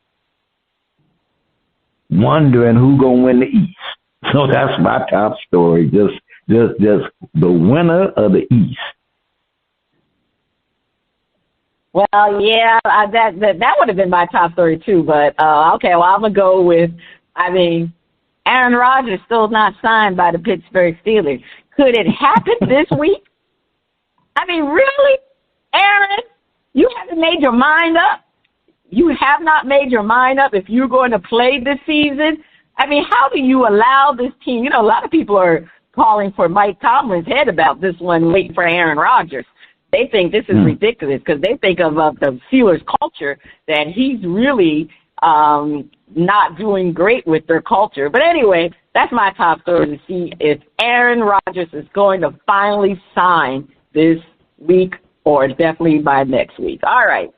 wondering who's gonna win the East. So that's my top story. Just the winner of the East. Well, yeah, that would have been my top story too. But okay, well I'm gonna go with. Aaron Rodgers still not signed by the Pittsburgh Steelers. Could it happen this week? Really? Aaron, you haven't made your mind up? You have not made your mind up if you're going to play this season? How do you allow this team? A lot of people are calling for Mike Tomlin's head about this one, waiting for Aaron Rodgers. They think this is ridiculous because they think of the Steelers culture that he's really not doing great with their culture. But anyway, that's my top story, to see if Aaron Rodgers is going to finally sign this week or definitely by next week. All right.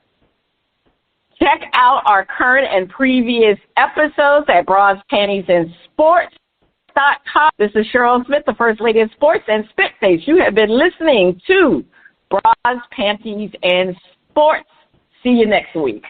Check out our current and previous episodes at Bras, Panties, and Sports.com. This is Cheryl Smith, the First Lady of Sports, and Spitface. You have been listening to Bras, Panties, and Sports. See you next week.